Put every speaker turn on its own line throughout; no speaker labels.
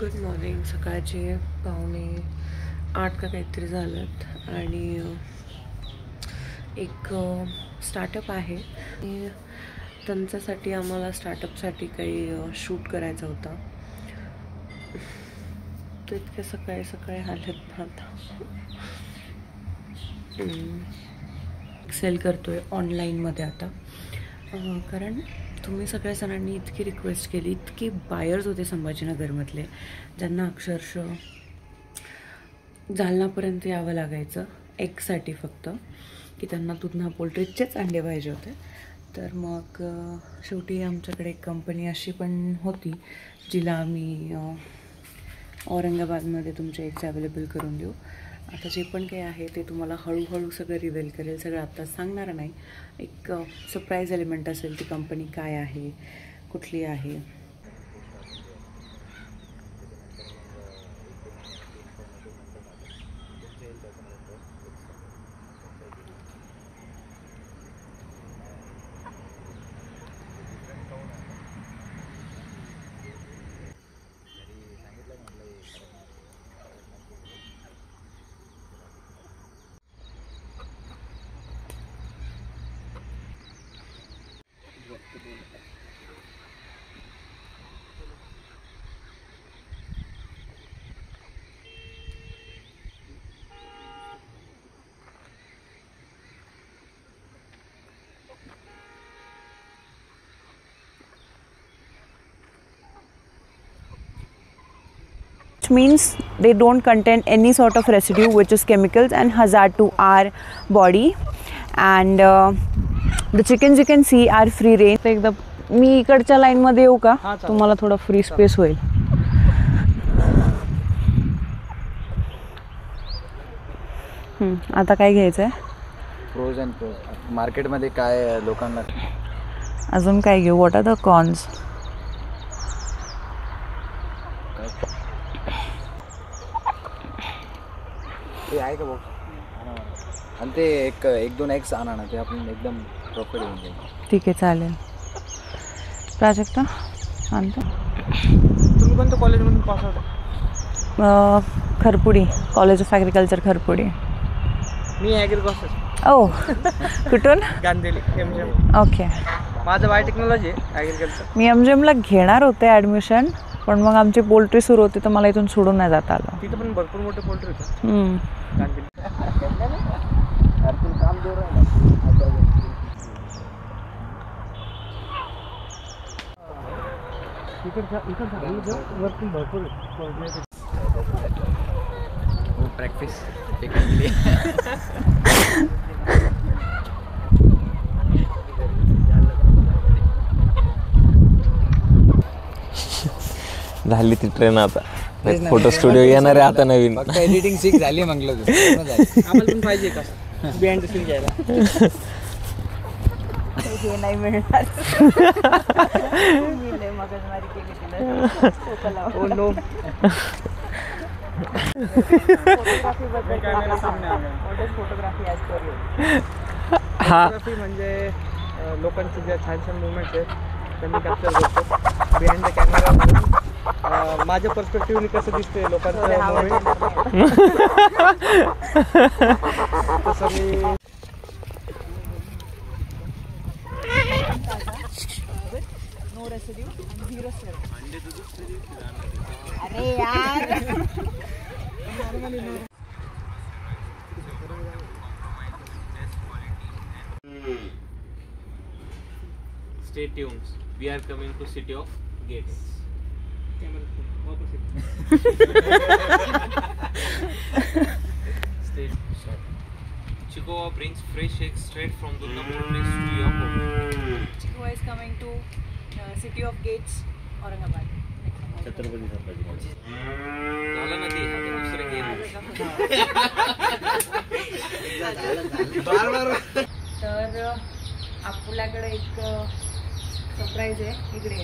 Good morning. सकाळचे 7:45 का काहीतरी झालेत आणि एक स्टार्टअप आहे. त्यांच्यासाठी आम्हाला स्टार्टअपसाठी काही शूट करायचा होता. तर इतके सकाळी सकाळी आलेत आता. सेल करतोय ऑनलाईनमध्ये आता, कारण तुम्ही सगळ्या जणांनी इतकी रिक्वेस्ट केली. इतके बायर्स होते संभाजीनगरमधले ज्यांना अक्षरशः जालनापर्यंत यावं लागायचं एगसाठी फक्त, की त्यांना दुधना पोल्ट्रीचेच अंडे पाहिजे होते. तर मग शेवटी आमच्याकडे एक कंपनी अशी पण होती जिला आम्ही औरंगाबादमध्ये तुमचे एग्स अवेलेबल करून देऊ. आता जे पण काही आहे ते तुम्हाला हळूहळू सगळं रिव्हील करेल. सगळं आता सांगणार नाही. एक सरप्राईज एलिमेंट असेल ती कंपनी काय आहे, कुठली आहे.
Means they don't contain any sort of residue which is chemicals and hazard to our body. And the chickens you can see are free range. एकदा मी इकडच्या लाईन मध्ये येऊ का, तुम्हाला थोडा फ्री स्पेस होईल. आता काय घ्यायचं आहे?
प्रोज अँड प्रोज मार्केटमध्ये काय लोकांना
अजून काय घेऊ? What are the cons?
ते आहे का बॉक्स? आणि ते एक दोन एग्स आणा ना, ते आपण एकदम प्रॉफिट होऊन जाईल.
ठीक आहे, चालेल. प्राजक्ता आणतो.
तुम्ही कोणत्या कॉलेजमधून pass out?
Kharpudi, college of agriculture Kharpudi.
मी ॲग्रिकल्चर.
ओ कुठून?
गांधेली एमजीएम.
ओके.
माझं बायोटेक्नॉलॉजी आहे ॲग्रिकल्चर.
मी एमजीएमला घेणार होते ॲडमिशन, पण मग आमची पोल्ट्री सुरू होती तर मला इथून सोडून नाही जाता आलं.
तिथं पण भरपूर मोठे पोल्ट्री होते. गांधेली.
काम देऊ राहिला.
वरती भरपूर पोल्ट्री.
प्रॅक्टिस
झाली ती ट्रेन. आता फोटो स्टुडिओ येणार आहे आता नवीन.
एडिटिंग सीख झाली म्हटलं.
आम्हाला पण पाहिजे का बिहाइंड द सीन घ्यायला?
हे नाही मिळणार. मी लय मगजमारी केली तिला.
Oh no. फोटोग्राफी आज करूया. फोटोग्राफी म्हणजे लोकांचे जे छान छान मुवमेंट्स आहेत त्यांनी कॅप्चर करतो बिहाइंड द कॅमेरा. माझ्या पर्स्पेक्टिव्हने कसं दिसते लोकांचं मुवमेंट तसं मी.
नो रेसिड्यू, 0 अरे यार.
Stay tuned. We are coming to city of Gates. Stay. Chicoa brings fresh eggs straight from the poultry to your home.
Chicoa is coming to city of Gates, Aurangabad.
Chhatrapati Sambhaji.
झालं ना ते आता दुसरं game.
तर आपल्याकडे एक सरप्राईज आहे. इकडे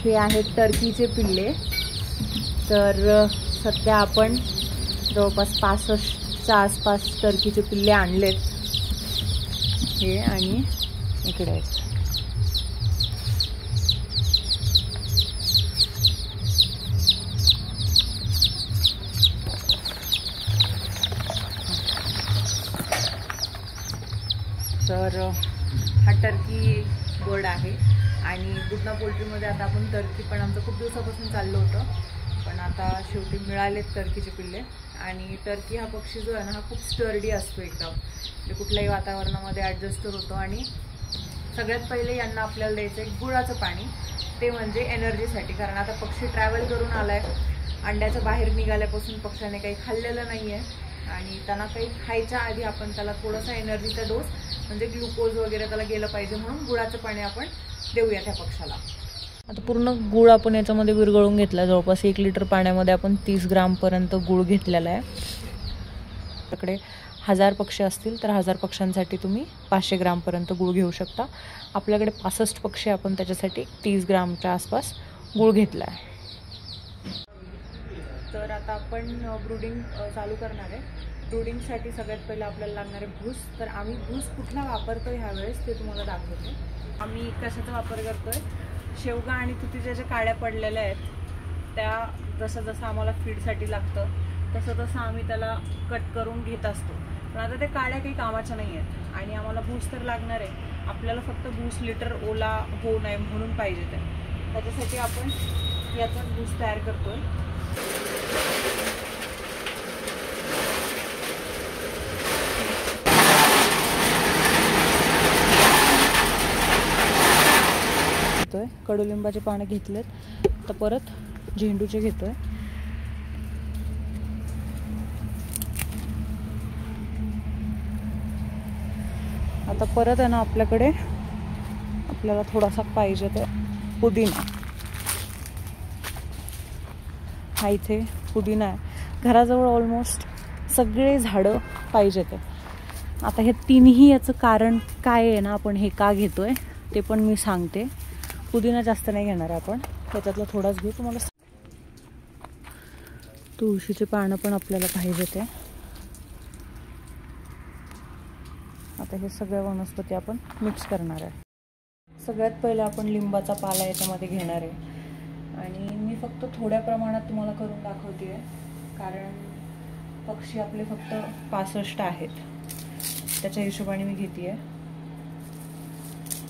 हे आहेत टर्कीचे पिल्ले. तर सध्या आपण जवळपास 65च्या आसपास टर्कीचे पिल्ले आणलेत हे. आणि इकडे यायचं.
तर हा टर्की बर्ड आहे आणि दुधना पोल्ट्रीमध्ये आता आपण टर्की पण आमचं खूप दिवसापासून चाललं होतं, पण आता शेवटी मिळालेत टर्कीचे पिल्ले. आणि टर्की हा पक्षी जो आहे ना, हा खूप स्टर्डी असतो एकदम, म्हणजे कुठल्याही वातावरणामध्ये ॲडजस्ट होतो. आणि सगळ्यात पहिले यांना आपल्याला द्यायचं एक गुळाचं पाणी, ते म्हणजे एनर्जीसाठी. कारण आता पक्षी ट्रॅव्हल करून आला आहे, अंड्याच्या बाहेर निघाल्यापासून पक्ष्याने काही खाल्लेलं नाही आहे आणि त्यांना काही खायच्या आधी आपण त्याला थोडासा एनर्जीचा डोस म्हणजे ग्लुकोज वगैरे त्याला गेलं पाहिजे, म्हणून गुळाचं पाणी आपण देऊया त्या पक्षाला. आता पूर्ण गुळ आपण याच्यामध्ये विरघळून घेतला. जवळपास 1 लिटर पाण्यामध्ये आपण 30 ग्रामपर्यंत गुळ घेतलेला आहे. आपल्याकडे 1000 पक्षी असतील तर 1000 पक्ष्यांसाठी तुम्ही 500 ग्रामपर्यंत गुळ घेऊ शकता. आपल्याकडे 65 पक्षी, आपण त्याच्यासाठी 30 ग्रामच्या आसपास गुळ घेतला आहे. तर आता आपण ब्रूडिंग चालू करणार आहे. ब्रूडिंगसाठी सगळ्यात पहिलं आपल्याला लागणार आहे भूस. तर आम्ही भूस कुठला वापरतोय ह्यावेळेस ते तुम्हाला दाखवते. आम्ही कशाचा वापर करतोय, शेवगा आणि तुतीच्या ज्या काड्या पडलेल्या आहेत त्या जसं जसं आम्हाला फीडसाठी लागतं तसं तसं आम्ही त्याला कट करून घेत असतो. पण आता त्या काड्या काही कामाच्या नाही आहेत आणि आम्हाला भूस तर लागणार आहे. आपल्याला फक्त भूस लिटर ओला होऊ नये म्हणून पाहिजे ते. त्याच्यासाठी आपण याचाच भूस तयार करतोय. कडुलिंबाचे पानं घेतलेत, तर परत झेंडूचे घेतोय. आता परत आहे ना आपल्याला थोडासा पाहिजे तर पुदिना. हा इथे पुदिना आहे. घराजवळ ऑलमोस्ट सगळे झाडं पाहिजे ते. आता हे तिन्ही याचं कारण काय आहे ना, आपण हे का घेतोय ते पण मी सांगते. पुदिना जास्त नाही घेणार आपण, त्याच्यातला थोडाच घेऊ. तुम्हाला तुळशीचे पानं पण आपल्याला पाहिजे ते. आता हे सगळ्या वनस्पती आपण मिक्स करणार आहे. सगळ्यात पहिलं आपण लिंबाचा पाला याच्यामध्ये घेणार आहे आणि मी फक्त थोड्या प्रमाणात तुम्हाला करून दाखवते आहे, कारण पक्षी आपले फक्त 65 आहेत, त्याच्या हिशोबाने मी घेते आहे.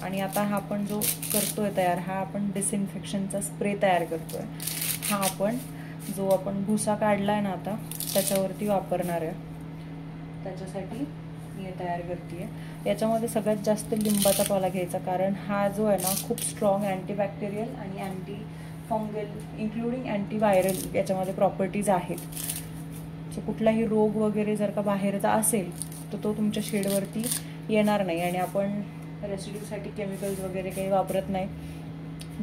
आणि आता हा आपण जो करतोय तयार, हा आपण डिसइन्फेक्शनचा स्प्रे तयार करतोय. हा आपण जो आपण भुसा काढला आहे ना आता त्याच्यावरती वापरणार आहे. त्याच्यासाठी मी हे तयार करते आहे. याच्यामध्ये सगळ्यात जास्त लिंबाचा पाला घ्यायचा, कारण हा जो आहे ना खूप स्ट्रॉंग अँटीबॅक्टेरियल आणि अँटी फंगल इन्क्लुडिंग अँटीव्हायरल याच्यामध्ये प्रॉपर्टीज आहेत. सो कुठलाही रोग वगैरे जर का बाहेरचा असेल तर तो तुमच्या शेडवरती येणार नाही. आणि आपण रेसिड्यूसाठी केमिकल्स वगैरे काही वापरत नाही.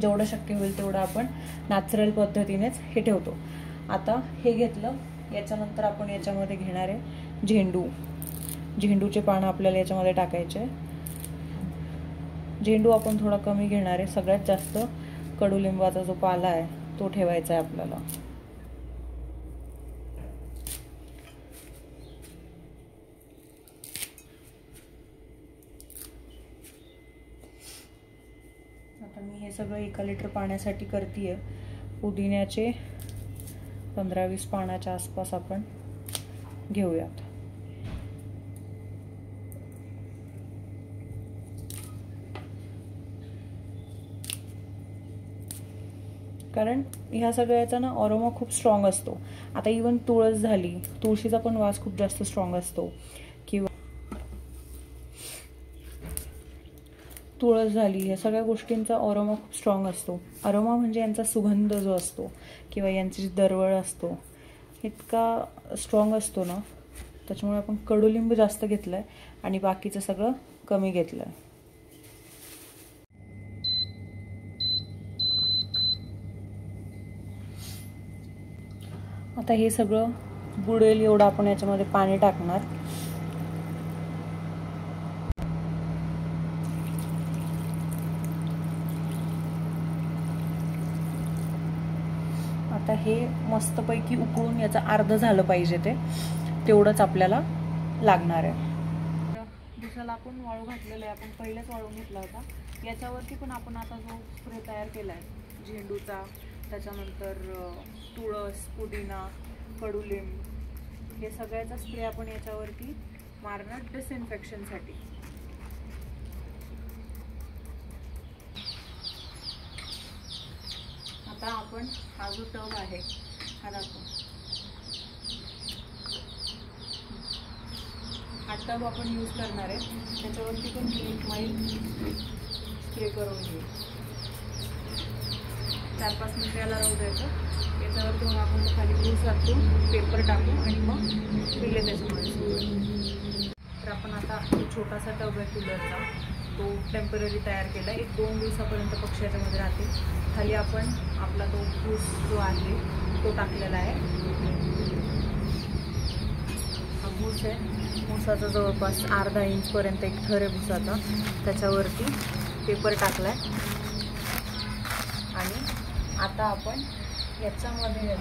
जेवढं शक्य होईल तेवढं आपण नॅचरल पद्धतीनेच हे ठेवतो. आता हे घेतलं, याच्यानंतर आपण याच्यामध्ये घेणार आहे झेंडू. झेंडूचे पानं आपल्याला याच्यामध्ये टाकायचे. झेंडू आपण थोडा कमी घेणार आहे. सगळ्यात जास्त कडुलिंबाचा जो पाला आहे तो ठेवायचा आहे आपल्याला. आता मी हे सगळं 1 लिटर पाण्यासाठी करते आहे. पुदिन्याचे 15-20 पानाच्या आसपास आपण घेऊयात. कारण ह्या सगळ्याचा ना अरोमा खूप स्ट्रॉंग असतो. आता इवन तुळस झाली, तुळशीचा पण वास खूप जास्त स्ट्रॉंग असतो, किंवा तुळस झाली, या सगळ्या गोष्टींचा अरोमा खूप स्ट्रॉंग असतो. अरोमा म्हणजे यांचा सुगंध जो असतो किंवा यांची जी दरवळ असतो इतका स्ट्रॉंग असतो ना, त्याच्यामुळे आपण कडुलिंब जास्त घेतलं आहे आणि बाकीचं सगळं कमी घेतलं आहे. आता हे सगळं बुडेल एवढं आपण याच्यामध्ये पाणी टाकणार. आता हे मस्तपैकी उकळून याचं अर्ध झालं पाहिजे, तेवढंच आपल्याला लागणार आहे.
पक्षाला आपण वाळू घातलेला आहे, आपण पहिलेच वाळून घेतला होता. याच्यावरती पण आपण आता जो स्प्रे तयार केला आहे झेंडूचा, त्याच्यानंतर तुळस, पुदिना, कडुलिंब, हे सगळ्याचा स्प्रे आपण याच्यावरती मारणार डिसइन्फेक्शनसाठी. आता आपण हा जो टब आहे हा दाखवू. हा टब आपण यूज करणार आहे, त्याच्यावरती पण क्लिनिकमाइल स्प्रे करून घेऊ. 4-5 मिनिटं याला राहू द्यायचं. याच्यावरती मग आपण खाली ग्लू सारखू पेपर टाकू आणि मग पिले त्याच्यामध्ये सोडू. तर आपण आता छोटासा टब आहे कूलरचा, तो टेम्पररी तयार केला. 1-2 दिवसापर्यंत पक्षी याच्यामध्ये राहतील. खाली आपण आपला तो भूस जो आहे तो टाकलेला आहे. हा भूस आहे, भुसाचा जवळपास अर्धा इंचपर्यंत एक थर आहे भुसाचा, त्याच्यावरती पेपर टाकला आहे. आणि आता आपण याच्यामध्ये हे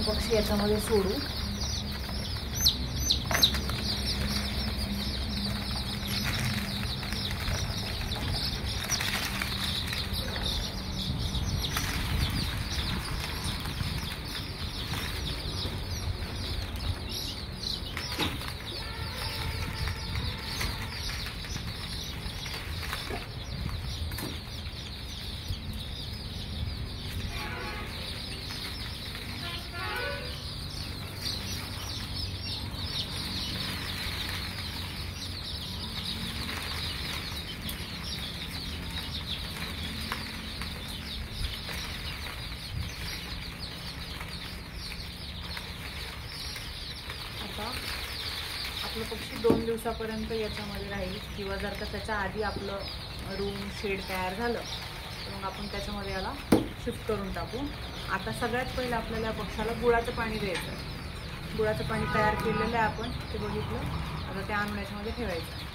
पक्षी याच्यामध्ये सोडू. आपलं पक्षी 2 दिवसापर्यंत याच्यामध्ये राहील, किंवा जर का त्याच्या आधी आपलं रूम शेड तयार झालं तर मग आपण त्याच्यामध्ये याला शिफ्ट करून टाकू. आता सगळ्यात पहिलं आपल्याला पक्षाला गुळाचं पाणी द्यायचं. गुळाचं पाणी तयार केलेलं आहे आपण, ते बघितलं. आता ते आणून याच्यामध्ये ठेवायचं.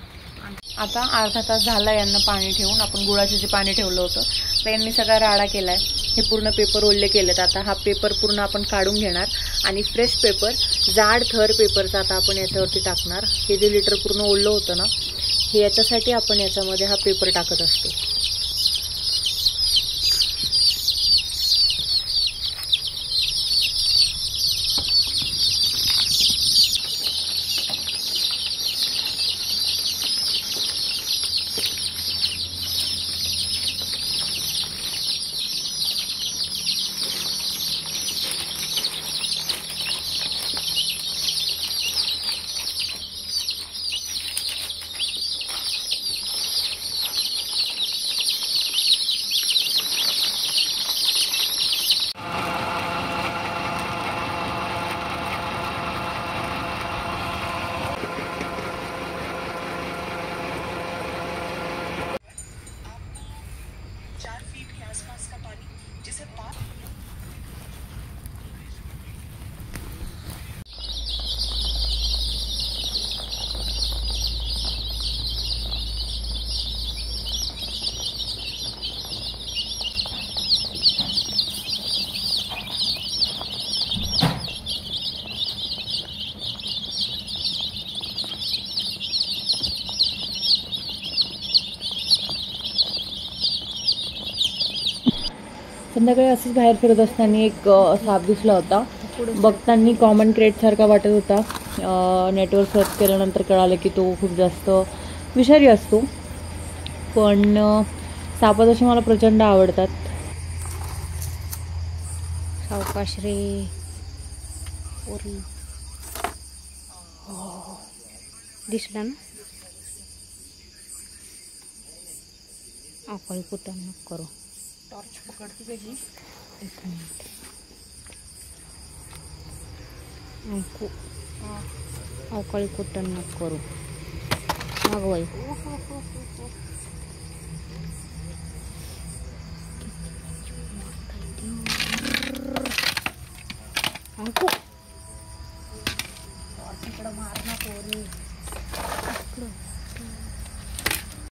आता अर्धा तास झाला यांना पाणी ठेवून. आपण गुळाचे जे पाणी ठेवलं होतं तर यांनी सगळा राडा केला आहे. हे पूर्ण पेपर ओढले केलेत. आता हा पेपर पूर्ण आपण काढून घेणार आणि फ्रेश पेपर, जाड थर पेपरचा आता आपण याच्यावरती टाकणार. हे जे लिटर पूर्ण ओढलं होतं ना, हे याच्यासाठी आपण याच्यामध्ये हा पेपर टाकत असतो. संध्याकाळी असंच बाहेर फिरत असताना एक साप दिसला होता. बघताना कॉमन क्रेट सारखा वाटत होता. नेटवर सर्च केल्यानंतर कळालं की तो खूप जास्त विषारी असतो. पण साप तसे मला प्रचंड आवडतात.
सावकाश रे दिसला ना. आपण कुठं नको करू.
टॉर्च पकडते त्याची.
एक मिनिट. अवकाळी कुठं नको करू. मग बाई अंकू